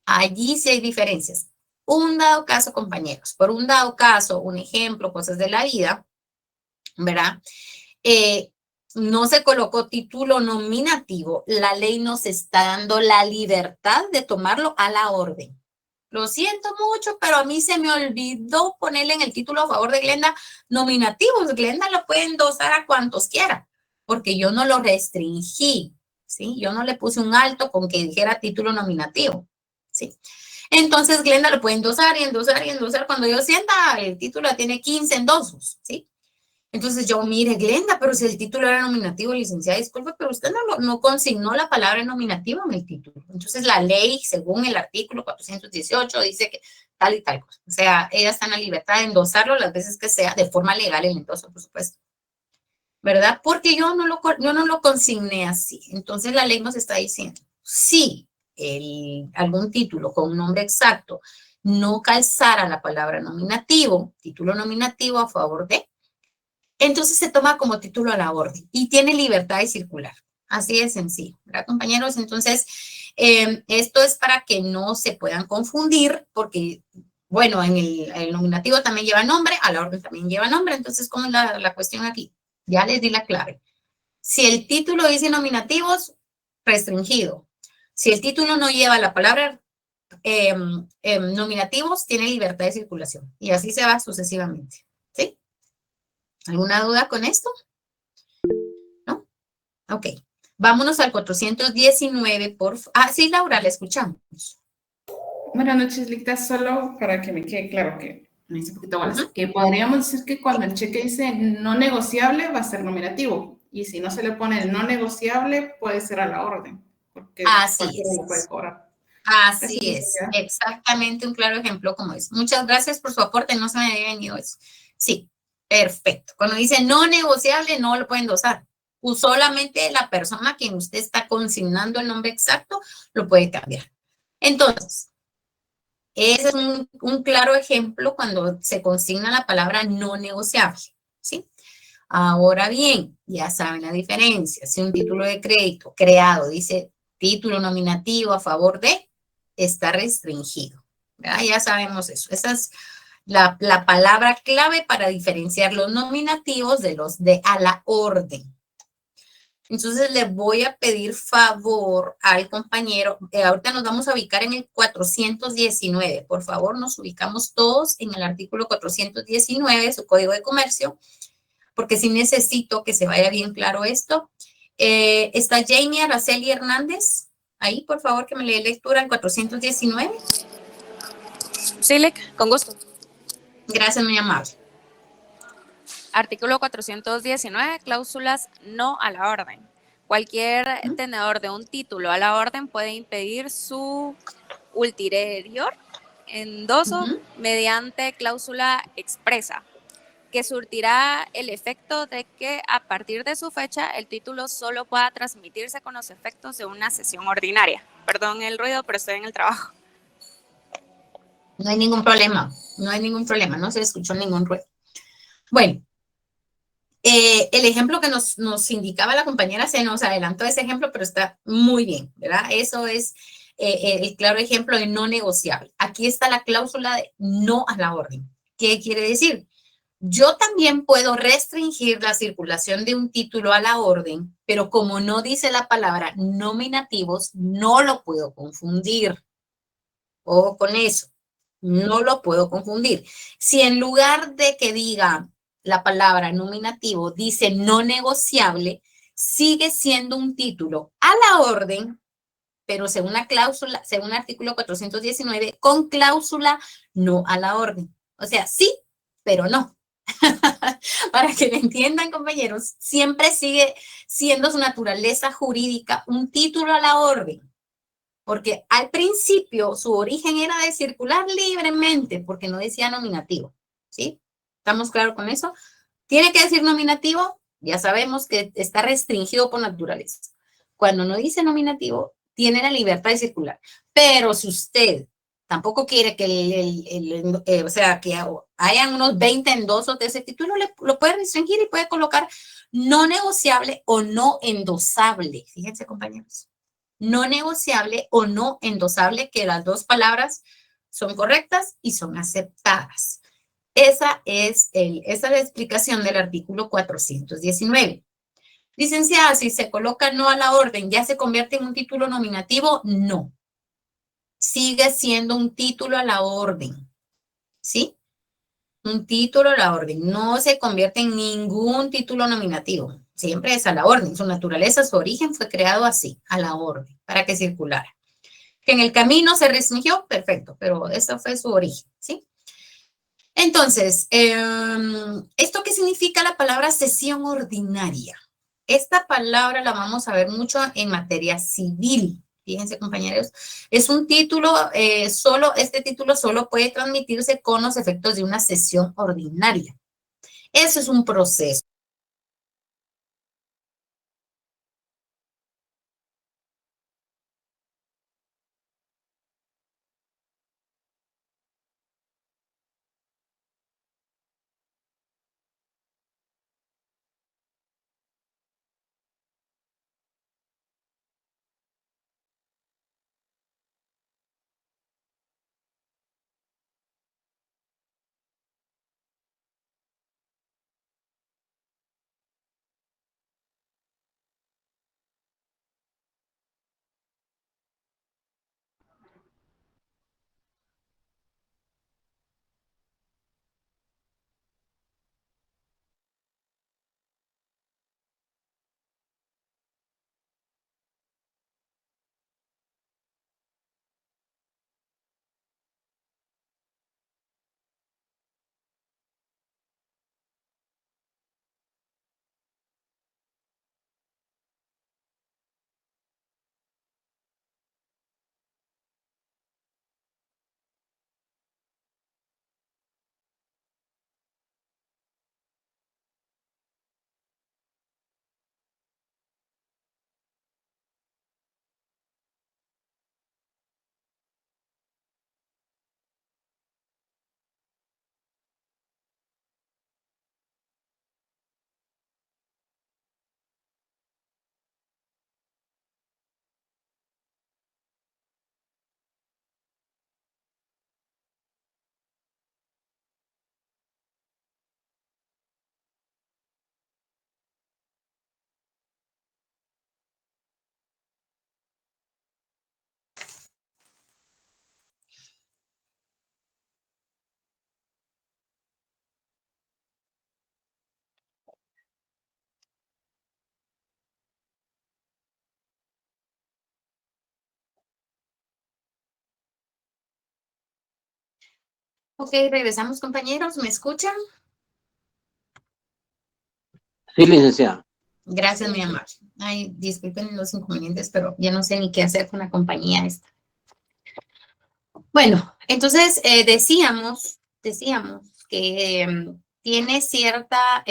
Allí sí hay diferencias. Un dado caso, compañeros, por un dado caso, un ejemplo, cosas de la vida, ¿verdad? No se colocó título nominativo, la ley nos está dando la libertad de tomarlo a la orden. Lo siento mucho, pero a mí se me olvidó ponerle en el título a favor de Glenda nominativos. Glenda lo puede endosar a cuantos quiera, porque yo no lo restringí, ¿sí? Yo no le puse un alto con que dijera título nominativo, ¿sí? Entonces Glenda lo puede endosar y endosar y endosar. Cuando yo sienta, el título tiene 15 endosos, ¿sí? Entonces yo, mire, Glenda, pero si el título era nominativo, licenciada, disculpe, pero usted no consignó la palabra nominativo en el título. Entonces la ley, según el artículo 418, dice que tal y tal cosa. O sea, ella está en la libertad de endosarlo las veces que sea, de forma legal el endoso, por supuesto. ¿Verdad? Porque yo no lo consigné así. Entonces la ley nos está diciendo, si algún título con un nombre exacto no calzara la palabra nominativo, título nominativo a favor de, entonces se toma como título a la orden y tiene libertad de circular. Así de sencillo, ¿verdad, compañeros? Entonces, esto es para que no se puedan confundir, porque, bueno, en el nominativo también lleva nombre, a la orden también lleva nombre. Entonces, ¿cómo es la cuestión aquí? Ya les di la clave. Si el título dice nominativos, restringido. Si el título no lleva la palabra nominativos, tiene libertad de circulación. Y así se va sucesivamente. ¿Sí? ¿Alguna duda con esto? ¿No? Ok. Vámonos al 419, sí, Laura, la escuchamos. Buenas noches, Licta. Solo para que me quede claro que me hice un poquito bolas, que podríamos decir que cuando el cheque dice no negociable va a ser nominativo, y si no se le pone el no negociable puede ser a la orden, porque así es. Lo puede cobrar. Así es, exactamente un claro ejemplo como es. Muchas gracias por su aporte, no se me había venido eso. Sí, perfecto. Cuando dice no negociable, no lo puede endosar. Solamente la persona a quien usted está consignando el nombre exacto lo puede cambiar. Entonces, Ese es un claro ejemplo cuando se consigna la palabra no negociable, ¿sí? Ahora bien, ya saben la diferencia. Si un título de crédito creado dice título nominativo a favor de, está restringido. ¿Verdad? Ya sabemos eso. Esa es la palabra clave para diferenciar los nominativos de los de a la orden. Entonces le voy a pedir favor al compañero, ahorita nos vamos a ubicar en el 419, por favor nos ubicamos todos en el artículo 419, su código de comercio, porque sí necesito que se vaya bien claro esto. ¿Está Jamie Araceli Hernández? Ahí, por favor, que me lee lectura al 419. Sí, Lic, con gusto. Gracias, muy amable. Artículo 419, cláusulas no a la orden. Cualquier tenedor de un título a la orden puede impedir su ulterior endoso mediante cláusula expresa, que surtirá el efecto de que a partir de su fecha el título solo pueda transmitirse con los efectos de una sesión ordinaria. Perdón el ruido, pero estoy en el trabajo. No hay ningún problema, no se escuchó ningún ruido. Bueno, el ejemplo que nos indicaba la compañera se nos adelantó ese ejemplo, pero está muy bien, ¿verdad? Eso es el claro ejemplo de no negociable. Aquí está la cláusula de no a la orden. ¿Qué quiere decir? Yo también puedo restringir la circulación de un título a la orden, pero como no dice la palabra nominativos, no lo puedo confundir. Ojo con eso, no lo puedo confundir. Si en lugar de que diga la palabra nominativo dice no negociable, sigue siendo un título a la orden, pero según la cláusula, según el artículo 419, con cláusula no a la orden. O sea, sí, pero no. Para que me entiendan, compañeros, siempre sigue siendo su naturaleza jurídica un título a la orden. Porque al principio su origen era de circular libremente, porque no decía nominativo, ¿sí? ¿Estamos claros con eso? Tiene que decir nominativo, ya sabemos que está restringido por naturaleza. Cuando no dice nominativo, tiene la libertad de circular. Pero si usted tampoco quiere que o sea, que hayan unos 20 endosos de ese título, lo puede restringir y puede colocar no negociable o no endosable. Fíjense, compañeros. No negociable o no endosable, que las dos palabras son correctas y son aceptadas. Esa es la explicación del artículo 419. Licenciada, si se coloca no a la orden, ¿ya se convierte en un título nominativo? No. Sigue siendo un título a la orden, ¿sí? Un título a la orden. No se convierte en ningún título nominativo. Siempre es a la orden. Su naturaleza, su origen fue creado así, a la orden, para que circulara. Que en el camino se restringió, perfecto, pero eso fue su origen, ¿sí? Entonces, ¿esto qué significa la palabra sesión ordinaria? Esta palabra la vamos a ver mucho en materia civil. Fíjense, compañeros, es un título, este título solo puede transmitirse con los efectos de una sesión ordinaria. Eso es un proceso. Ok, regresamos, compañeros. ¿Me escuchan? Sí, licenciada. Gracias, mi amor. Ay, disculpen los inconvenientes, pero ya no sé ni qué hacer con la compañía esta. Bueno, entonces decíamos que tiene cierta,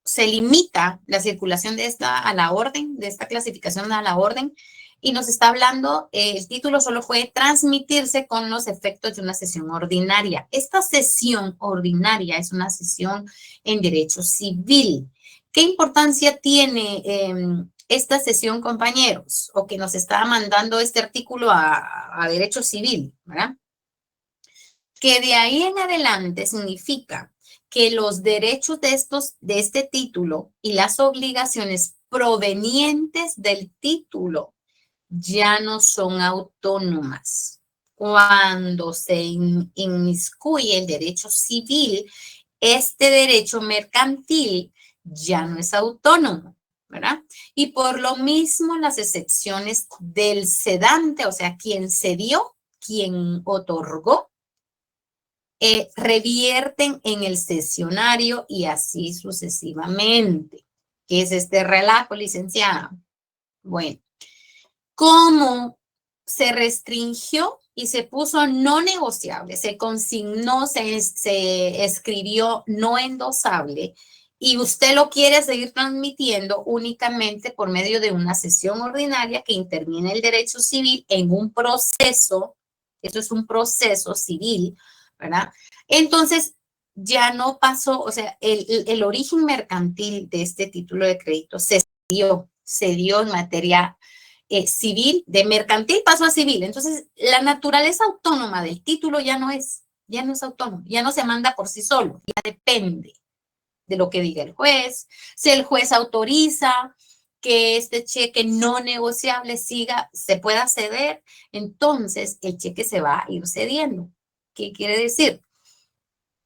se limita la circulación de esta a la orden, de esta clasificación a la orden, y nos está hablando, el título solo puede transmitirse con los efectos de una sesión ordinaria. Esta sesión ordinaria es una sesión en derecho civil. ¿Qué importancia tiene esta sesión, compañeros? O que nos está mandando este artículo a derecho civil, ¿verdad? Que de ahí en adelante significa que los derechos de este título y las obligaciones provenientes del título ya no son autónomas. Cuando se inmiscuye el derecho civil, este derecho mercantil ya no es autónomo, ¿verdad? Y por lo mismo las excepciones del cedante, o sea, quien cedió, quien otorgó, revierten en el cesionario y así sucesivamente. ¿Qué es este relajo, licenciada? Bueno, ¿cómo se restringió y se puso no negociable? Se consignó, se escribió no endosable y usted lo quiere seguir transmitiendo únicamente por medio de una sesión ordinaria que interviene el derecho civil en un proceso, eso es un proceso civil, ¿verdad? Entonces, ya no pasó, o sea, el origen mercantil de este título de crédito se dio en materia civil, de mercantil pasó a civil. Entonces, la naturaleza autónoma del título ya no es autónomo, ya no se manda por sí solo, ya depende de lo que diga el juez. Si el juez autoriza que este cheque no negociable se pueda ceder, entonces el cheque se va a ir cediendo. ¿Qué quiere decir?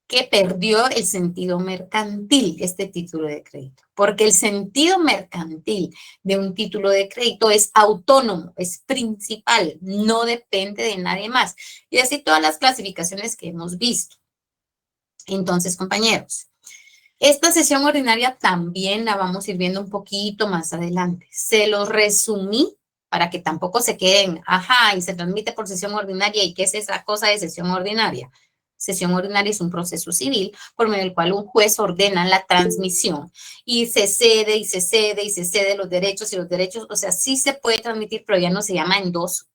Que perdió el sentido mercantil este título de crédito, porque el sentido mercantil de un título de crédito es autónomo, es principal, no depende de nadie más. Y así todas las clasificaciones que hemos visto. Entonces, compañeros, esta sesión ordinaria también la vamos a ir viendo un poquito más adelante. Se los resumí para que tampoco se queden, ajá, y se transmite por sesión ordinaria, ¿y qué es esa cosa de sesión ordinaria? Sesión ordinaria es un proceso civil por medio del cual un juez ordena la transmisión y se cede y se cede y se cede los derechos y los derechos, o sea, sí se puede transmitir, pero ya no se llama endoso.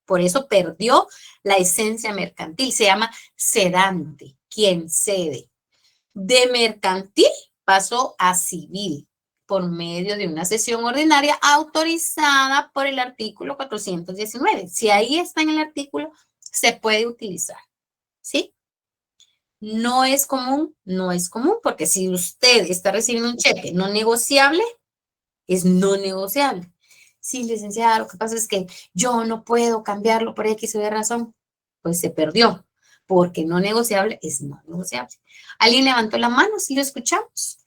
Por eso perdió la esencia mercantil, se llama cedante, quien cede. De mercantil pasó a civil por medio de una sesión ordinaria autorizada por el artículo 419. Si ahí está en el artículo, se puede utilizar. ¿Sí? No es común, porque si usted está recibiendo un cheque no negociable, es no negociable. Sí, licenciada, lo que pasa es que yo no puedo cambiarlo por X o Y razón, pues se perdió, porque no negociable es no negociable. ¿Alguien levantó la mano? ¿Sí lo escuchamos?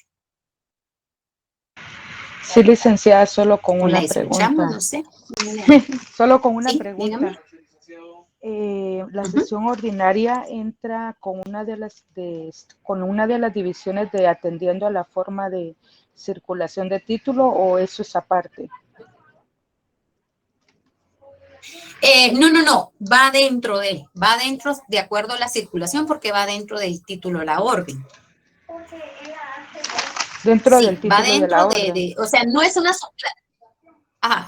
Sí, licenciada, solo con ¿La una escuchamos? pregunta. No sé. Solo con una Sí, pregunta. dígame. La sesión ordinaria entra con con una de las divisiones de atendiendo a la forma de circulación de título, o eso es aparte. No, va dentro de acuerdo a la circulación, porque va dentro del título de la orden. Dentro Sí, del va título de la dentro orden. o sea, no es una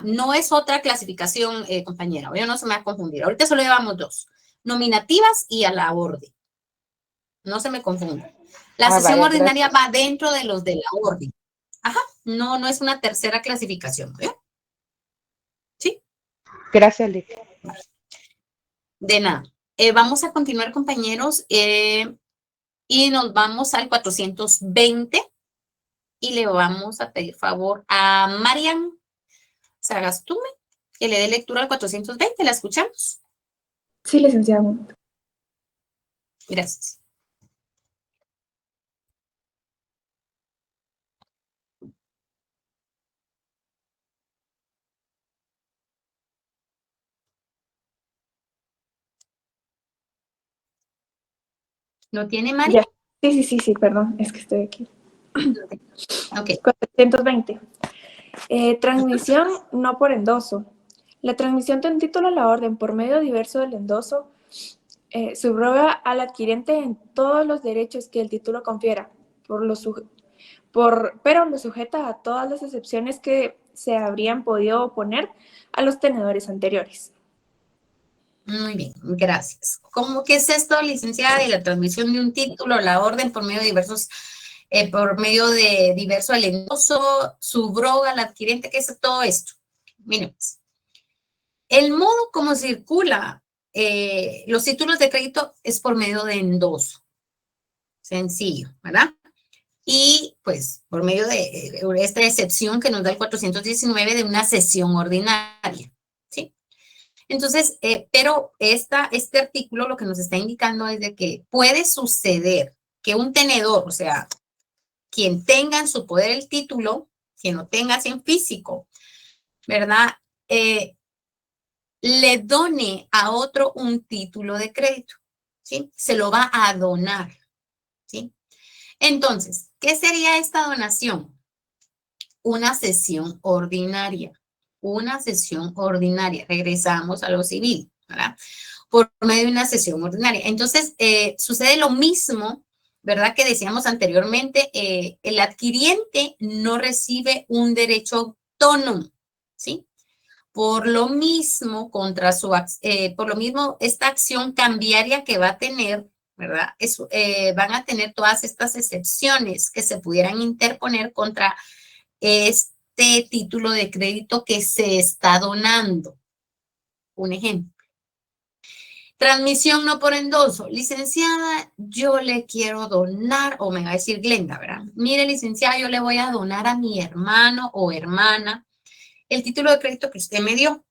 no es otra clasificación, compañera, yo no se me va a confundir. Ahorita solo llevamos dos, nominativas y a la orden. No se me confunda. La sesión Vaya, ordinaria gracias. va dentro de los de la orden. Ajá, no es una tercera clasificación, ¿eh? Sí. Gracias, Lic. De nada. Vamos a continuar, compañeros, y nos vamos al 420 y le vamos a pedir favor a Marian Sagastume que le dé lectura al 420. ¿La escuchamos? Sí, licenciado. Gracias. ¿Lo tiene, Mari? Ya. Sí, perdón, es que estoy aquí. Ok. 420. Transmisión no por endoso. La transmisión de un título a la orden por medio diverso del endoso subroga al adquirente en todos los derechos que el título confiera, pero lo sujeta a todas las excepciones que se habrían podido oponer a los tenedores anteriores. Muy bien, gracias. ¿Cómo que es esto, licenciada? De la transmisión de un título a la orden por medio de diverso al endoso, subroga al adquirente, ¿qué es todo esto? Miren, pues, el modo como circula los títulos de crédito es por medio de endoso. Sencillo, ¿verdad? Y pues por medio de esta excepción que nos da el 419 de una cesión ordinaria, ¿sí? Entonces, pero este artículo lo que nos está indicando es de que puede suceder que un tenedor, o sea, quien tenga en su poder el título, quien lo tenga así en físico, ¿verdad? Le done a otro un título de crédito, ¿sí? Se lo va a donar, ¿sí? Entonces, ¿qué sería esta donación? Una cesión ordinaria. Una cesión ordinaria. Regresamos a lo civil, ¿verdad? Por medio de una cesión ordinaria. Entonces, sucede lo mismo, ¿verdad? Que decíamos anteriormente, el adquiriente no recibe un derecho autónomo, ¿sí? Por lo mismo, esta acción cambiaria que va a tener, ¿verdad? Van a tener todas estas excepciones que se pudieran interponer contra este título de crédito que se está donando. Un ejemplo. Transmisión no por endoso. Licenciada, yo le quiero donar, o me va a decir Glenda, ¿verdad? Mire, licenciada, yo le voy a donar a mi hermano o hermana el título de crédito que usted me dio,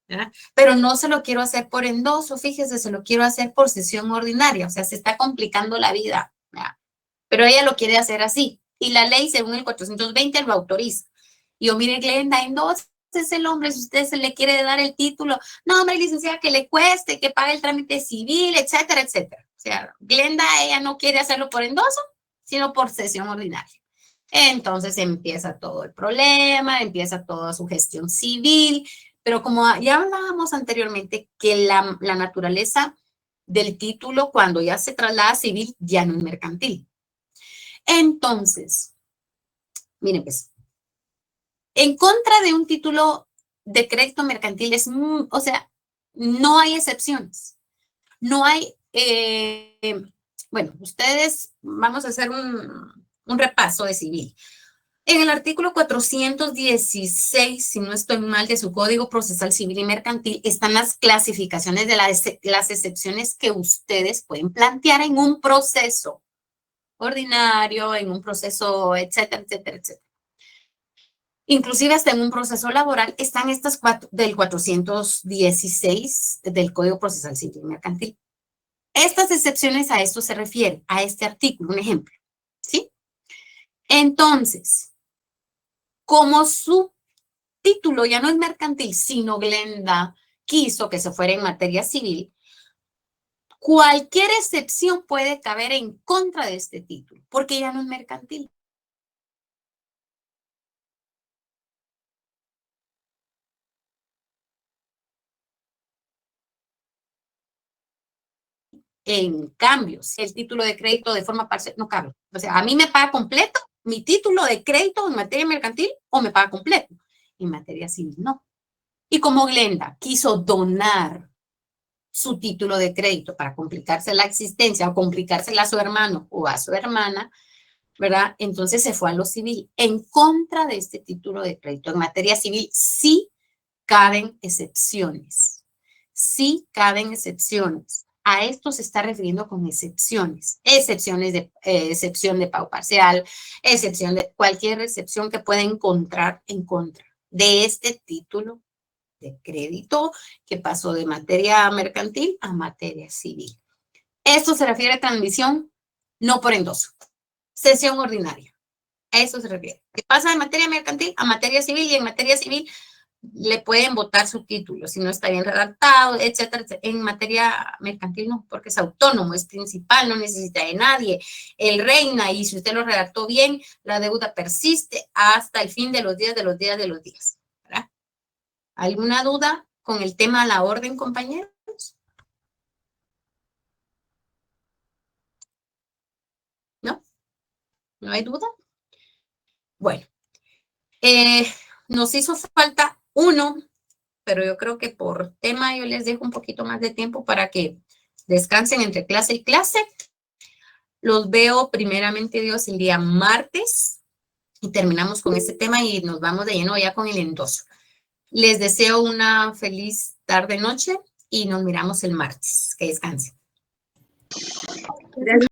¿verdad? Pero no se lo quiero hacer por endoso, fíjese, se lo quiero hacer por cesión ordinaria, o sea, se está complicando la vida, ¿verdad? Pero ella lo quiere hacer así, y la ley, según el 420, lo autoriza. Y yo, mire, Glenda, endosa es el hombre, si usted se le quiere dar el título, no, hombre, licenciada, que le cueste, que pague el trámite civil, etcétera, etcétera. O sea, Glenda, ella no quiere hacerlo por endoso, sino por cesión ordinaria. Entonces empieza todo el problema, empieza toda su gestión civil, pero como ya hablábamos anteriormente, que la naturaleza del título cuando ya se traslada a civil ya no es mercantil. Entonces, miren pues, en contra de un título de crédito mercantil, o sea, no hay excepciones. No hay, bueno, ustedes, vamos a hacer un repaso de civil. En el artículo 416, si no estoy mal, de su Código Procesal Civil y Mercantil, están las clasificaciones de las excepciones que ustedes pueden plantear en un proceso ordinario, en un proceso, etcétera, etcétera, etcétera. Inclusive hasta en un proceso laboral están estas del 416 del Código Procesal Civil y Mercantil. Estas excepciones a esto se refieren, a este artículo, un ejemplo, ¿sí? Entonces, como su título ya no es mercantil, sino Glenda quiso que se fuera en materia civil, cualquier excepción puede caber en contra de este título, porque ya no es mercantil. En cambio, si el título de crédito de forma parcial no cabe. O sea, a mí me paga completo mi título de crédito en materia mercantil o me paga completo. En materia civil, no. Y como Glenda quiso donar su título de crédito para complicarse la existencia o complicársela a su hermano o a su hermana, ¿verdad? Entonces se fue a lo civil. En contra de este título de crédito en materia civil sí caben excepciones. Sí caben excepciones. A esto se está refiriendo con excepciones. Excepción de pago parcial, excepción de cualquier excepción que pueda encontrar en contra de este título de crédito que pasó de materia mercantil a materia civil. Esto se refiere a transmisión no por endoso, cesión ordinaria. A eso se refiere. Que pasa de materia mercantil a materia civil y en materia civil le pueden votar su título si no está bien redactado, etcétera, etcétera. En materia mercantil no, porque es autónomo, es principal, no necesita de nadie. Él reina y si usted lo redactó bien, la deuda persiste hasta el fin de los días, de los días, de los días. ¿Verdad? ¿Alguna duda con el tema de la orden, compañeros? ¿No? ¿No hay duda? Bueno, nos hizo falta uno, pero yo creo que por tema yo les dejo un poquito más de tiempo para que descansen entre clase y clase. Los veo primeramente Dios el día martes y terminamos con este tema y nos vamos de lleno ya con el endoso. Les deseo una feliz tarde-noche y nos miramos el martes. Que descansen. Gracias.